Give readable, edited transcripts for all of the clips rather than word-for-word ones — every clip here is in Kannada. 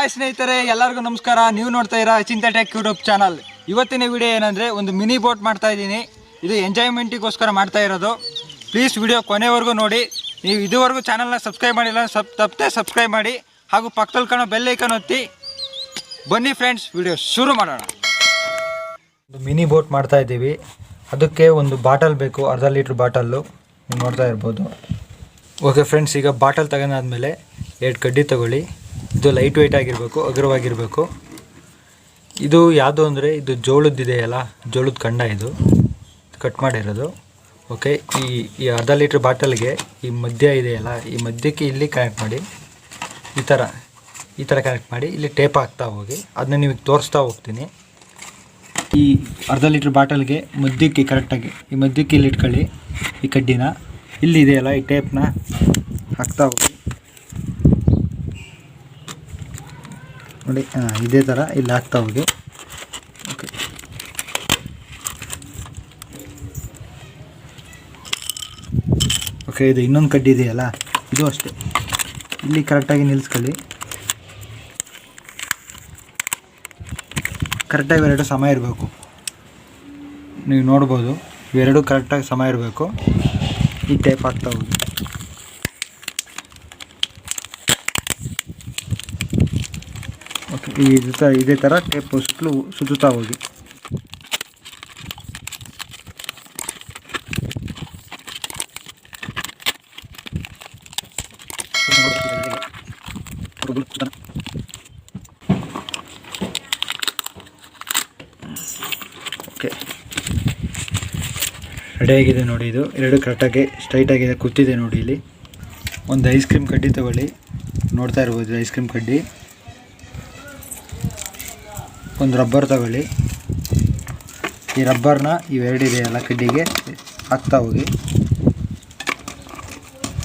ಹಾಯ್ ಸ್ನೇಹಿತರೆ, ಎಲ್ಲರಿಗೂ ನಮಸ್ಕಾರ. ನೀವು ನೋಡ್ತಾ ಇರೋ ಅಚಿಂತ್ಯ ಟೆಕ್ ಯೂಟ್ಯೂಬ್ ಚಾನಲ್. ಇವತ್ತಿನ ವಿಡಿಯೋ ಏನಂದರೆ ಒಂದು ಮಿನಿ ಬೋಟ್ ಮಾಡ್ತಾ ಇದ್ದೀನಿ. ಇದು ಎಂಜಾಯ್ಮೆಂಟಿಗೋಸ್ಕರ ಮಾಡ್ತಾ ಇರೋದು. ಪ್ಲೀಸ್ ವಿಡಿಯೋ ಕೊನೆವರೆಗೂ ನೋಡಿ. ನೀವು ಇದುವರೆಗೂ ಚಾನಲ್ನ ಸಬ್ಸ್ಕ್ರೈಬ್ ಮಾಡಿಲ್ಲ ತಪ್ಪದೆ ಸಬ್ಸ್ಕ್ರೈಬ್ ಮಾಡಿ ಹಾಗೂ ಪಕ್ಕದಲ್ಲಿ ಕಾಣೋ ಬೆಲ್ ಐಕಾನ್ ಒತ್ತಿ. ಬನ್ನಿ ಫ್ರೆಂಡ್ಸ್, ವಿಡಿಯೋ ಶುರು ಮಾಡೋಣ. ಒಂದು ಮಿನಿ ಬೋಟ್ ಮಾಡ್ತಾ ಇದ್ದೀವಿ. ಅದಕ್ಕೆ ಒಂದು ಬಾಟಲ್ ಬೇಕು, ಅರ್ಧ ಲೀಟ್ರ್ ಬಾಟಲ್ಲು ನೀವು ನೋಡ್ತಾ ಇರ್ಬೋದು. ಓಕೆ ಫ್ರೆಂಡ್ಸ್, ಈಗ ಬಾಟಲ್ ತಗೊಂಡಾದ್ಮೇಲೆ 2 ಕಡ್ಡಿ ತಗೊಳ್ಳಿ. ಇದು ಲೈಟ್ ವೆಯ್ಟ್ ಆಗಿರಬೇಕು, ಅಗರವಾಗಿರಬೇಕು. ಇದು ಯಾವುದು ಅಂದರೆ ಇದು ಜೋಳದ್ದಿದೆಯಲ್ಲ, ಜೋಳದ ಕಂಡ ಇದು ಕಟ್ ಮಾಡಿರೋದು. ಓಕೆ, ಈ ಅರ್ಧ ಲೀಟ್ರ್ ಬಾಟಲ್ಗೆ ಈ ಮಧ್ಯ ಇದೆಯಲ್ಲ, ಈ ಮಧ್ಯಕ್ಕೆ ಇಲ್ಲಿ ಕನೆಕ್ಟ್ ಮಾಡಿ. ಈ ಥರ ಕನೆಕ್ಟ್ ಮಾಡಿ ಇಲ್ಲಿ ಟೇಪ್ ಹಾಕ್ತಾ ಹೋಗಿ. ಅದನ್ನ ನಿಮಗೆ ತೋರಿಸ್ತಾ ಹೋಗ್ತೀನಿ. ಈ ಅರ್ಧ ಲೀಟ್ರ್ ಬಾಟಲ್ಗೆ ಮಧ್ಯಕ್ಕೆ ಕರೆಕ್ಟಾಗಿ ಈ ಮಧ್ಯಕ್ಕೆ ಇಲ್ಲಿ ಇಟ್ಕೊಳ್ಳಿ. ಈ ಕಡ್ಡಿನ ಇಲ್ಲಿ ಇದೆಯಲ್ಲ, ಈ ಟೇಪ್ನ ಹಾಕ್ತಾ ಹೋಗಿ ನೋಡಿ. ಇದೇ ಥರ ಇಲ್ಲಿ ಹಾಕ್ತಾ ಹೋಗಿ. ಓಕೆ, ಓಕೆ, ಇದು ಇನ್ನೊಂದು ಕಡ್ಡಿ ಇದೆಯಲ್ಲ, ಇದು ಅಷ್ಟೇ ಇಲ್ಲಿ ಕರೆಕ್ಟಾಗಿ ನಿಲ್ಲಿಸ್ಕೊಳ್ಳಿ. ಕರೆಕ್ಟಾಗಿ ಇವೆರಡು ಸಮ ಇರಬೇಕು. ನೀವು ನೋಡ್ಬೋದು, ಇವೆರಡು ಕರೆಕ್ಟಾಗಿ ಸಮ ಇರಬೇಕು. ಈ ಟೇಪ್ ಹಾಕ್ತಾ ಹೋಗಿ. ಓಕೆ, ಇದೇ ಥರ ಟೇಪ್ ಸುತ್ತುತ್ತಾ ಹೋಗಿ. ಓಕೆ, ರೆಡಿಯಾಗಿದೆ ನೋಡಿ. ಇದು ಎರಡು ಕರೆಕ್ಟಾಗಿ ಸ್ಟ್ರೈಟಾಗಿದೆ, ಕೂತಿದೆ ನೋಡಿ. ಇಲ್ಲಿ ಒಂದು ಐಸ್ ಕ್ರೀಮ್ ಕಡ್ಡಿ ತಗೊಳ್ಳಿ. ನೋಡ್ತಾ ಇರ್ಬೋದು, ಐಸ್ ಕ್ರೀಮ್ ಕಡ್ಡಿ. ಒಂದು ರಬ್ಬರ್ ತಗೊಳ್ಳಿ. ಈ ರಬ್ಬರ್ನ ಇವೆರಡು ಇದೆಯಲ್ಲ ಕಡ್ಡಿಗೆ ಹಾಕ್ತಾ ಹೋಗಿ.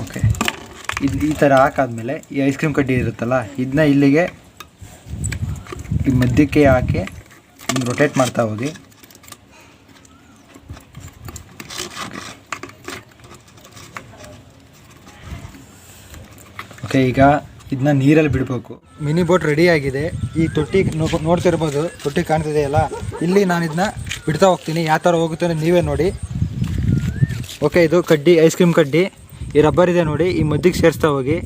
ಓಕೆ, ಈ ಥರ ಹಾಕಾದ್ಮೇಲೆ ಈ ಐಸ್ ಕ್ರೀಮ್ ಕಡ್ಡಿ ಇರುತ್ತಲ್ಲ, ಇದನ್ನ ಇಲ್ಲಿಗೆ ಈ ಮಧ್ಯಕ್ಕೆ ಹಾಕಿ ರೊಟೇಟ್ ಮಾಡ್ತಾ ಹೋಗಿ. ಓಕೆ, ಈಗ ಇದನ್ನ ನೀರಲ್ಲಿ ಬಿಡಬೇಕು. ಮಿನಿ ಬೋಟ್ ರೆಡಿಯಾಗಿದೆ. ಈ ತೊಟ್ಟಿ ನೋಡ್ತಿರ್ಬೋದು, ತೊಟ್ಟಿ ಕಾಣ್ತಿದೆಯಲ್ಲ, ಇಲ್ಲಿ ನಾನು ಇದನ್ನ ಬಿಡ್ತಾ ಹೋಗ್ತೀನಿ. ಯಾವ ಥರ ಹೋಗುತ್ತೆ ಅಂದರೆ ನೀವೇ ನೋಡಿ. ಓಕೆ, ಇದು ಕಡ್ಡಿ, ಐಸ್ ಕ್ರೀಮ್ ಕಡ್ಡಿ. ಈ ರಬ್ಬರ್ ಇದೆ ನೋಡಿ, ಈ ಮಧ್ಯಕ್ಕೆ ಸೇರಿಸ್ತಾ ಹೋಗಿ.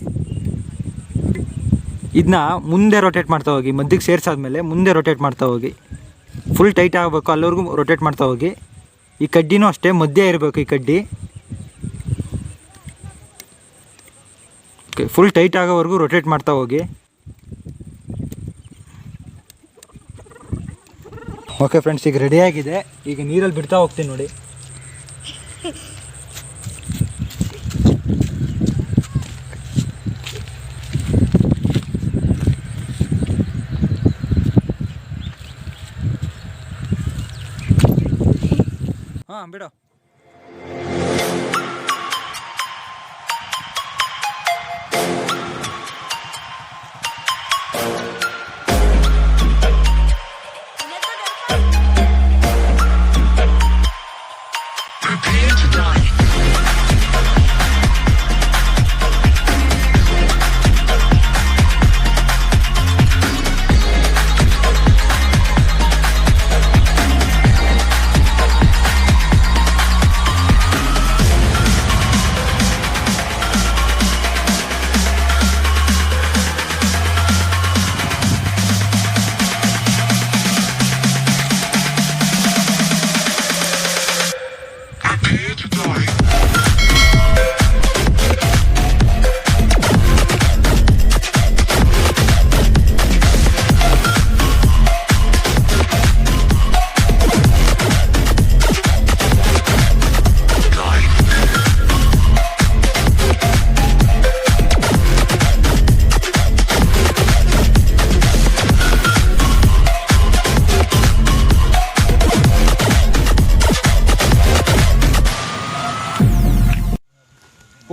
ಇದನ್ನ ಮುಂದೆ ರೊಟೇಟ್ ಮಾಡ್ತಾ ಹೋಗಿ. ಮಧ್ಯಕ್ಕೆ ಸೇರಿಸಾದ್ಮೇಲೆ ಮುಂದೆ ರೊಟೇಟ್ ಮಾಡ್ತಾ ಹೋಗಿ. ಫುಲ್ ಟೈಟ್ ಆಗಬೇಕು, ಅಲ್ಲಿವರೆಗೂ ರೊಟೇಟ್ ಮಾಡ್ತಾ ಹೋಗಿ. ಈ ಕಡ್ಡಿನೂ ಅಷ್ಟೇ ಮಧ್ಯ ಇರಬೇಕು ಈ ಕಡ್ಡಿ. ಓಕೆ, ಫುಲ್ ಟೈಟ್ ಆಗೋವರೆಗೂ ರೊಟೇಟ್ ಮಾಡ್ತಾ ಹೋಗಿ. ಓಕೆ ಫ್ರೆಂಡ್ಸ್, ಈಗ ರೆಡಿಯಾಗಿದೆ. ಈಗ ನೀರಲ್ಲಿ ಬಿಡ್ತಾ ಹೋಗ್ತೀನಿ ನೋಡಿ. ಹಾಂ, ಬಿಡು.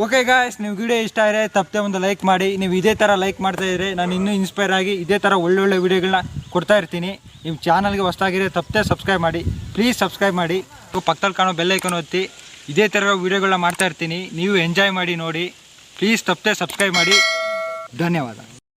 ಓಕೆ ಗಾಯ್ಸ್, ನೀವು ವಿಡಿಯೋ ಇಷ್ಟ ಆದರೆ ತಪ್ಪದೆ ಒಂದು ಲೈಕ್ ಮಾಡಿ. ನೀವು ಇದೇ ಥರ ಲೈಕ್ ಮಾಡ್ತಾ ಇದ್ದರೆ ನಾನು ಇನ್ನೂ ಇನ್ಸ್ಪೈರ್ ಆಗಿ ಇದೇ ಥರ ಒಳ್ಳೊಳ್ಳೆ ವೀಡಿಯೋಗಳನ್ನ ಕೊಡ್ತಾ ಇರ್ತೀನಿ. ನಿಮ್ಮ ಚಾನಲ್ಗೆ ಹೊಸದಾಗಿದ್ರೆ ತಪ್ಪದೆ ಸಬ್ಸ್ಕ್ರೈಬ್ ಮಾಡಿ. ಪ್ಲೀಸ್ ಸಬ್ಸ್ಕ್ರೈಬ್ ಮಾಡಿ. ಪಕ್ಕದಲ್ಲಿ ಕಾಣೋ ಬೆಲ್ ಐಕಾನ್ ಒತ್ತಿ. ಇದೇ ಥರ ವೀಡಿಯೋಗಳನ್ನ ಮಾಡ್ತಾ ಇರ್ತೀನಿ. ನೀವು ಎಂಜಾಯ್ ಮಾಡಿ ನೋಡಿ. ಪ್ಲೀಸ್ ತಪ್ಪದೆ ಸಬ್ಸ್ಕ್ರೈಬ್ ಮಾಡಿ. ಧನ್ಯವಾದ.